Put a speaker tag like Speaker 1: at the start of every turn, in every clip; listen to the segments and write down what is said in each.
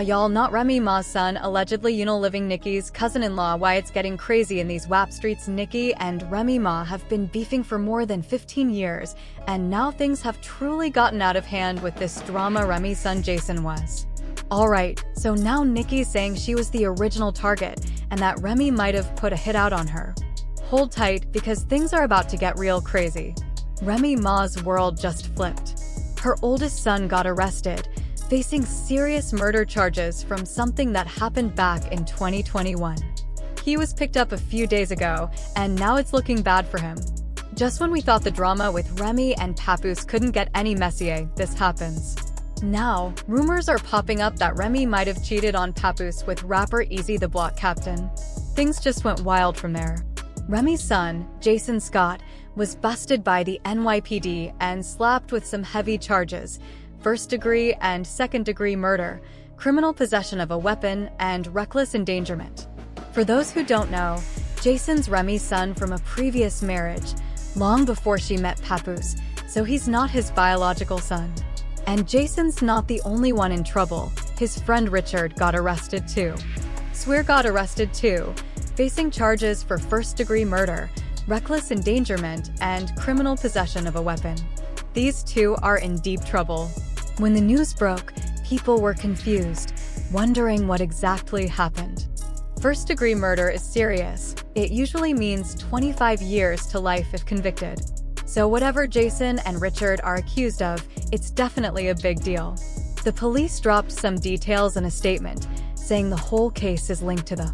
Speaker 1: Y'all, not Remy Ma's son, allegedly living Nicki's cousin-in-law. Why it's getting crazy in these WAP streets. Nicki and Remy Ma have been beefing for more than 15 years, and now things have truly gotten out of hand with this drama. Remy's son Jason was. Alright, so now Nicki's saying she was the original target, and that Remy might have put a hit out on her. Hold tight, because things are about to get real crazy. Remy Ma's world just flipped. Her oldest son got arrested, facing serious murder charges from something that happened back in 2021. He was picked up a few days ago, and now it's looking bad for him. Just when we thought the drama with Remy and Papoose couldn't get any messier, this happens. Now, rumors are popping up that Remy might have cheated on Papoose with rapper Easy the Block Captain. Things just went wild from there. Remy's son, Jason Scott, was busted by the NYPD and slapped with some heavy charges: first-degree and second-degree murder, criminal possession of a weapon, and reckless endangerment. For those who don't know, Jason's Remy's son from a previous marriage, long before she met Papoose, so he's not his biological son. And Jason's not the only one in trouble. His friend Richard got arrested too. Swear got arrested too, facing charges for first-degree murder, reckless endangerment, and criminal possession of a weapon. These two are in deep trouble. When the news broke, people were confused, wondering what exactly happened. First-degree murder is serious. It usually means 25 years to life if convicted. So whatever Jason and Richard are accused of, it's definitely a big deal. The police dropped some details in a statement, saying the whole case is linked to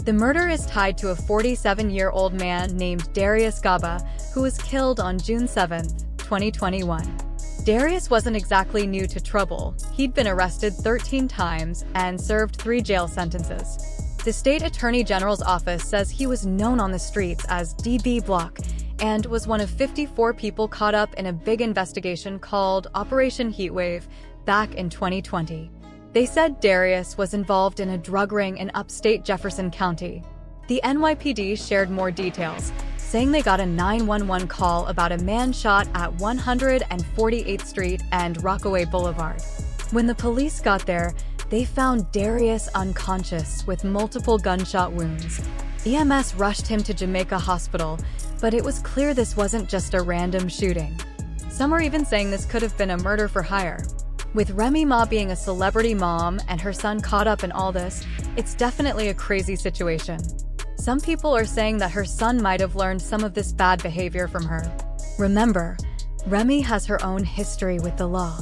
Speaker 1: the murder is tied to a 47-year-old man named Darius Gaba, who was killed on June 7, 2021. Darius wasn't exactly new to trouble. He'd been arrested 13 times and served 3 jail sentences. The state attorney general's office says he was known on the streets as DB Block and was one of 54 people caught up in a big investigation called Operation Heatwave back in 2020. They said Darius was involved in a drug ring in upstate Jefferson County. The NYPD shared more details, saying they got a 911 call about a man shot at 148th Street and Rockaway Boulevard. When the police got there, they found Darius unconscious with multiple gunshot wounds. EMS rushed him to Jamaica Hospital, but it was clear this wasn't just a random shooting. Some are even saying this could have been a murder for hire. With Remy Ma being a celebrity mom and her son caught up in all this, it's definitely a crazy situation. Some people are saying that her son might have learned some of this bad behavior from her. Remember, Remy has her own history with the law.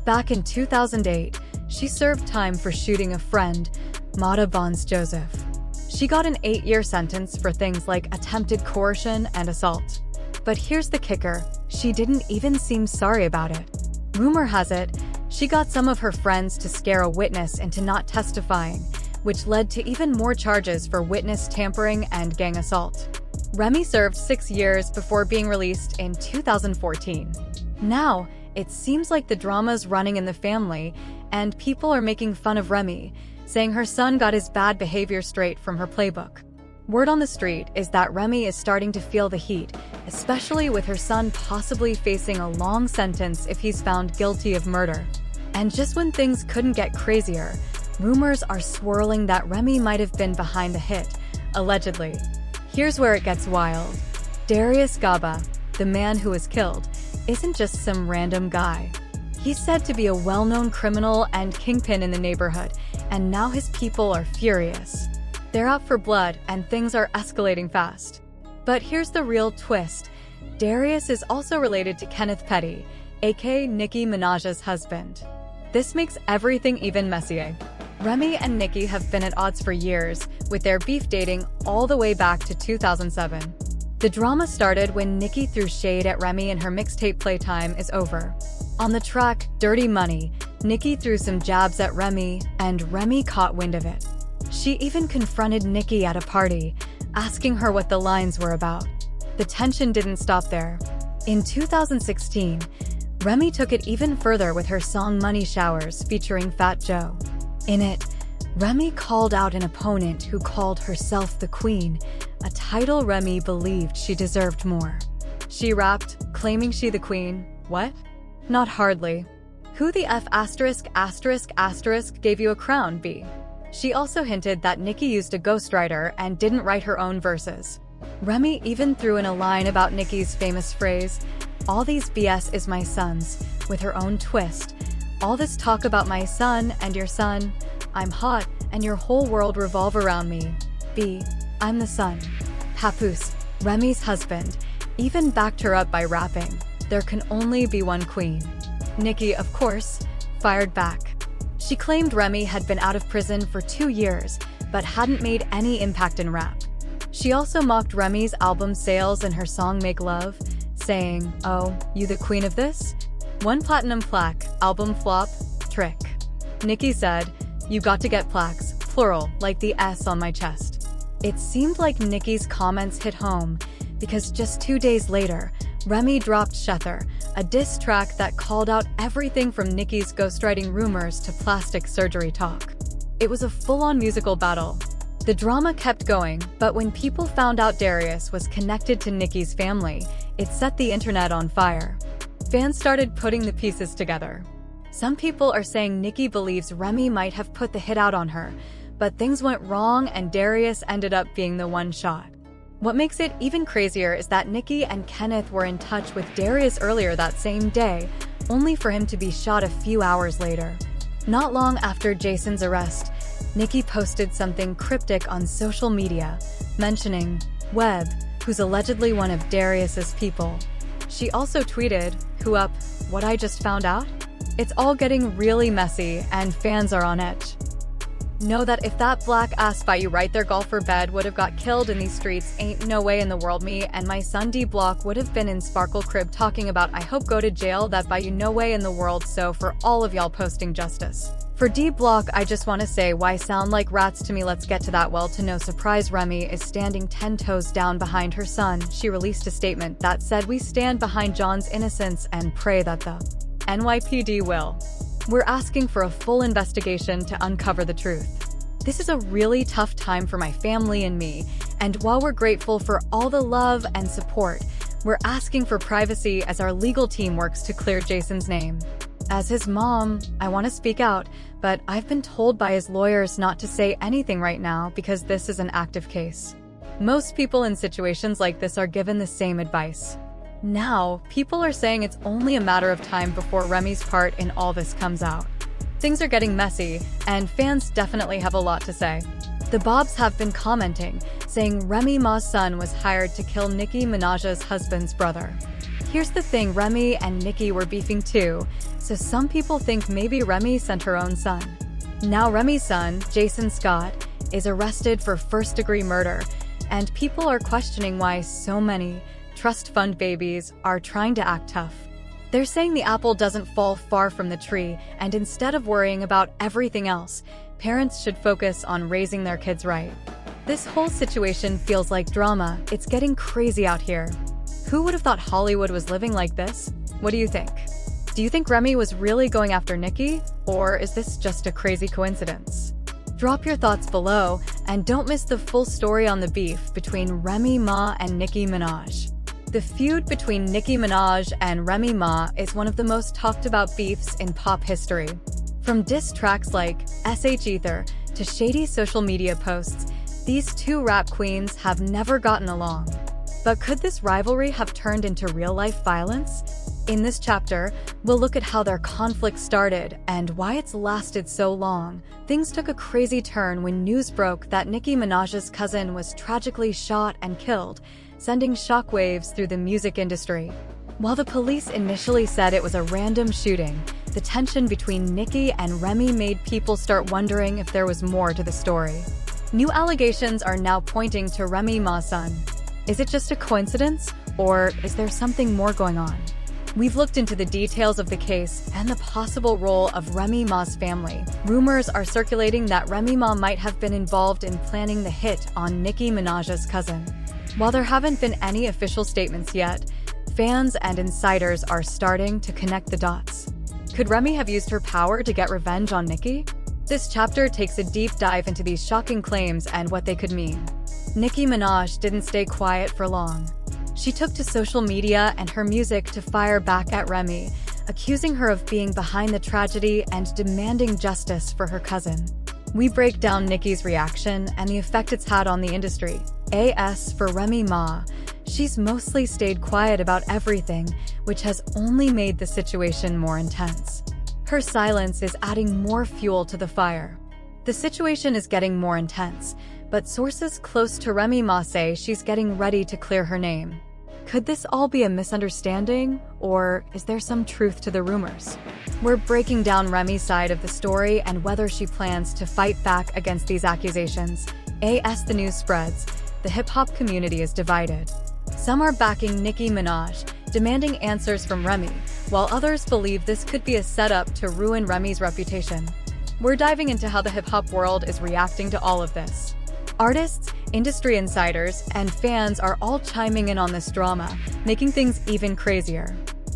Speaker 1: Back in 2008, she served time for shooting a friend, Mata Bonds Joseph. She got an 8-year sentence for things like attempted coercion and assault. But here's the kicker, she didn't even seem sorry about it. Rumor has it, she got some of her friends to scare a witness into not testifying, which led to even more charges for witness tampering and gang assault. Remy served 6 years before being released in 2014. Now, it seems like the drama's running in the family, and people are making fun of Remy, saying her son got his bad behavior straight from her playbook. Word on the street is that Remy is starting to feel the heat, especially with her son possibly facing a long sentence if he's found guilty of murder. And just when things couldn't get crazier, rumors are swirling that Remy might have been behind the hit, allegedly. Here's where it gets wild. Darius Gaba, the man who was killed, isn't just some random guy. He's said to be a well-known criminal and kingpin in the neighborhood, and now his people are furious. They're out for blood, and things are escalating fast. But here's the real twist. Darius is also related to Kenneth Petty, aka Nicki Minaj's husband. This makes everything even messier. Remy and Nicki have been at odds for years, with their beef dating all the way back to 2007. The drama started when Nicki threw shade at Remy and her mixtape Playtime Is Over. On the track, Dirty Money, Nicki threw some jabs at Remy, and Remy caught wind of it. She even confronted Nicki at a party, asking her what the lines were about. The tension didn't stop there. In 2016, Remy took it even further with her song Money Showers featuring Fat Joe. In it, Remy called out an opponent who called herself the Queen, a title Remy believed she deserved more. She rapped, claiming she the queen. What? Not hardly.
Speaker 2: Who the F asterisk asterisk asterisk gave you a crown, B? She also hinted that Nicki used a ghostwriter and didn't write her own verses. Remy even threw in a line about Nicki's famous phrase, "All these BS is my son's," with her own twist. "All this talk about my son and your son. I'm hot and your whole world revolve around me. B, I'm the son." Papoose, Remy's husband, even backed her up by rapping, "There can only be one queen." Nicki, of course, fired back. She claimed Remy had been out of prison for 2 years, but hadn't made any impact in rap. She also mocked Remy's album sales in her song Make Love, saying, "Oh, you the queen of this? 1 platinum plaque, album flop, trick." Nicki said, "You got to get plaques, plural, like the S on my chest." It seemed like Nicki's comments hit home, because just 2 days later, Remy dropped Shether, a diss track that called out everything from Nicki's ghostwriting rumors to plastic surgery talk. It was a full-on musical battle. The drama kept going, but when people found out Darius was connected to Nicki's family, it set the internet on fire. Fans started putting the pieces together. Some people are saying Nicki believes Remy might have put the hit out on her, but things went wrong and Darius ended up being the one shot. What makes it even crazier is that Nicki and Kenneth were in touch with Darius earlier that same day, only for him to be shot a few hours later. Not long after Jason's arrest, Nicki posted something cryptic on social media, mentioning Webb, who's allegedly one of Darius's people. She also tweeted, "Who up? What I just found out?" It's all getting really messy, and fans are on edge. Know that if that black ass by you right there golfer bed would have got killed in these streets, ain't no way in the world me and my son D Block would have been in Sparkle Crib talking about I hope go to jail that by you no way in the world. So for all of y'all posting justice. For D Block, I just want to say why sound like rats to me. Let's get to that. Well, to no surprise, Remy is standing 10 toes down behind her son. She released a statement that said, "We stand behind John's innocence and pray that the NYPD will. We're asking for a full investigation to uncover the truth. This is a really tough time for my family and me, and while we're grateful for all the love and support, we're asking for privacy as our legal team works to clear Jason's name. As his mom, I want to speak out, but I've been told by his lawyers not to say anything right now because this is an active case. Most people in situations like this are given the same advice." Now, people are saying it's only a matter of time before Remy's part in all this comes out. Things are getting messy, and fans definitely have a lot to say. The Bobs have been commenting, saying Remy Ma's son was hired to kill Nicki Minaj's husband's brother. Here's the thing, Remy and Nicki were beefing too, so some people think maybe Remy sent her own son. Now Remy's son, Jason Scott, is arrested for first-degree murder, and people are questioning why so many trust fund babies are trying to act tough. They're saying the apple doesn't fall far from the tree, and instead of worrying about everything else, parents should focus on raising their kids right. This whole situation feels like drama. It's getting crazy out here. Who would have thought Hollywood was living like this? What do you think? Do you think Remy was really going after Nicki, or is this just a crazy coincidence? Drop your thoughts below, and don't miss the full story on the beef between Remy Ma and Nicki Minaj. The feud between Nicki Minaj and Remy Ma is one of the most talked about beefs in pop history. From diss tracks like SH Ether to shady social media posts, these two rap queens have never gotten along. But could this rivalry have turned into real-life violence? In this chapter, we'll look at how their conflict started and why it's lasted so long. Things took a crazy turn when news broke that Nicki Minaj's cousin was tragically shot and killed, sending shockwaves through the music industry. While the police initially said it was a random shooting, the tension between Nicki and Remy made people start wondering if there was more to the story. New allegations are now pointing to Remy Ma's son. Is it just a coincidence, or is there something more going on? We've looked into the details of the case and the possible role of Remy Ma's family. Rumors are circulating that Remy Ma might have been involved in planning the hit on Nicki Minaj's cousin. While there haven't been any official statements yet, fans and insiders are starting to connect the dots. Could Remy have used her power to get revenge on Nicki? This chapter takes a deep dive into these shocking claims and what they could mean. Nicki Minaj didn't stay quiet for long. She took to social media and her music to fire back at Remy,
Speaker 1: accusing her of being behind the tragedy and demanding justice for her cousin. We break down Nicki's reaction and the effect it's had on the industry. As for Remy Ma, she's mostly stayed quiet about everything, which has only made the situation more intense. Her silence is adding more fuel to the fire. The situation is getting more intense, but sources close to Remy Ma say she's getting ready to clear her name. Could this all be a misunderstanding, or is there some truth to the rumors? We're breaking down Remy's side of the story and whether she plans to fight back against these accusations. As the news spreads, the hip-hop community is divided. Some are backing Nicki Minaj, demanding answers from Remy, while others believe this could be a setup to ruin Remy's reputation. We're diving into how the hip-hop world is reacting to all of this. Artists, industry insiders, and fans are all chiming in on this drama, making things even crazier.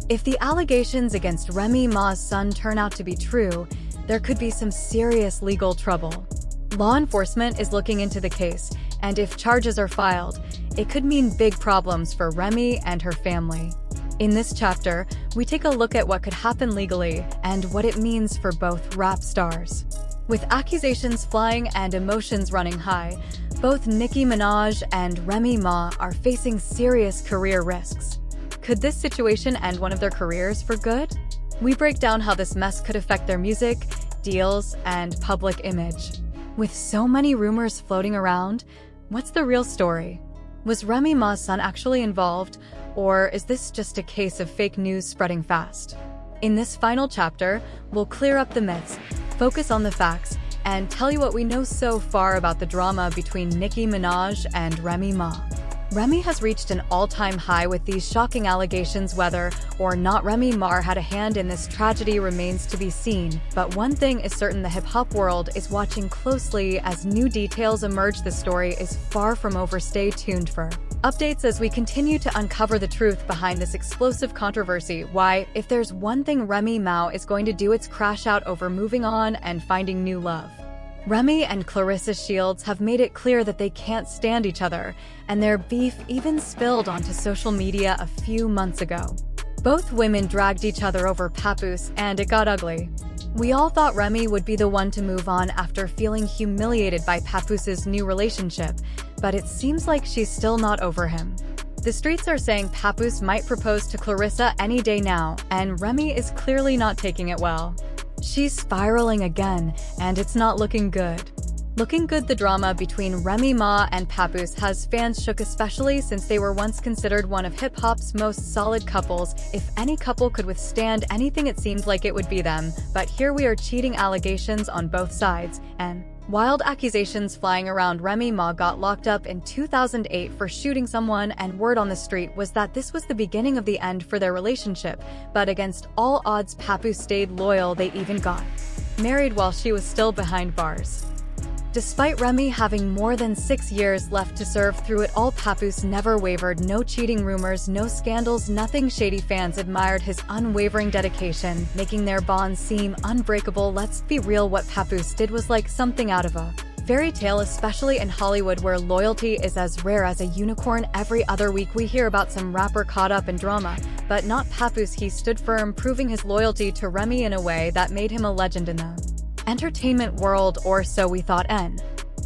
Speaker 1: If the allegations against Remy Ma's son turn out to be true, there could be some serious legal trouble. Law enforcement is looking into the case, and if charges are filed, it could mean big problems for Remy and her family. In this chapter, we take a look at what could happen legally and what it means for both rap stars. With accusations flying and emotions running high, both Nicki Minaj and Remy Ma are facing serious career risks. Could this situation end one of their careers for good? We break down how this mess could affect their music, deals, and public image. With so many rumors floating around, what's the real story? Was Remy Ma's son actually involved, or is this just a case of fake news spreading fast? In this final chapter, we'll clear up the myths, focus on the facts, and tell you what we know so far about the drama between Nicki Minaj and Remy Ma. Remy has reached an all-time high with these shocking allegations. Whether or not Remy Ma had a hand in this tragedy remains to be seen, but one thing is certain: the hip-hop world is watching closely as new details emerge. The story is far from over. Stay tuned for updates as we continue to uncover the truth behind this explosive controversy. Why, if there's one thing Remy Ma is going to do, it's crash out over moving on and finding new love. Remy and Clarissa Shields have made it clear that they can't stand each other, and their beef even spilled onto social media a few months ago. Both women dragged each other over Papoose, and it got ugly. We all thought Remy would be the one to move on after feeling humiliated by Papoose's new relationship, but it seems like she's still not over him. The streets are saying Papoose might propose to Clarissa any day now, and Remy is clearly not taking it well. She's spiraling again, and it's not looking good. The drama between Remy Ma and Papoose has fans shook, especially since they were once considered one of hip-hop's most solid couples. If any couple could withstand anything, it seemed like it would be them. But here we are, cheating allegations on both sides, and wild accusations flying around. Remy Ma got locked up in 2008 for shooting someone, and word on the street was that this was the beginning of the end for their relationship. But against all odds, Papoose stayed loyal. They even got married while she was still behind bars. Despite Remy having more than 6 years left to serve, through it all Papoose never wavered. No cheating rumors, no scandals, nothing shady. Fans admired his unwavering dedication, making their bond seem unbreakable. Let's be real, what Papoose did was like something out of a fairy tale, especially in Hollywood where loyalty is as rare as a unicorn. Every other week we hear about some rapper caught up in drama, but not Papoose. He stood firm, proving his loyalty to Remy in a way that made him a legend in the entertainment world, or so we thought.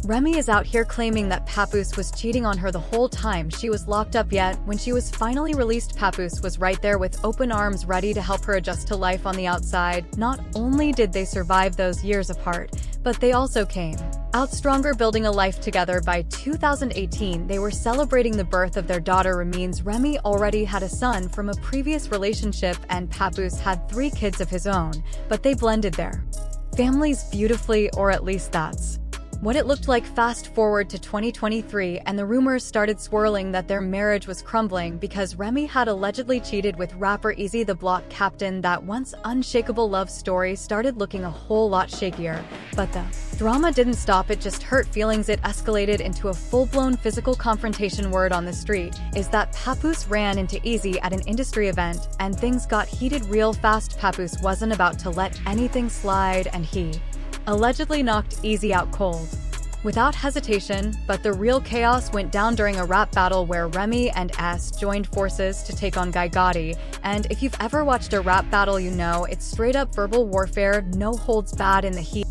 Speaker 1: Remy is out here claiming that Papoose was cheating on her the whole time she was locked up, yet when she was finally released, Papoose was right there with open arms, ready to help her adjust to life on the outside. Not only did they survive those years apart, but they also came out stronger, building a life together. By 2018, they were celebrating the birth of their daughter Remy. Remy already had a son from a previous relationship, and Papoose had 3 kids of his own, but they blended their families beautifully, or at least that's what it looked like. Fast forward to 2023, and the rumors started swirling that their marriage was crumbling because Remy had allegedly cheated with rapper Easy the Block Captain. That once unshakable love story started looking a whole lot shakier, but the drama didn't stop. It just hurt feelings. It escalated into a full-blown physical confrontation. Word on the street is that Papoose ran into Easy at an industry event, and things got heated real fast. Papoose wasn't about to let anything slide, and he allegedly knocked Easy out cold. without hesitation, but the real chaos went down during a rap battle where Remy and S joined forces to take on Guy Gotti, and if you've ever watched a rap battle you know it's straight up verbal warfare, no holds barred in the heat.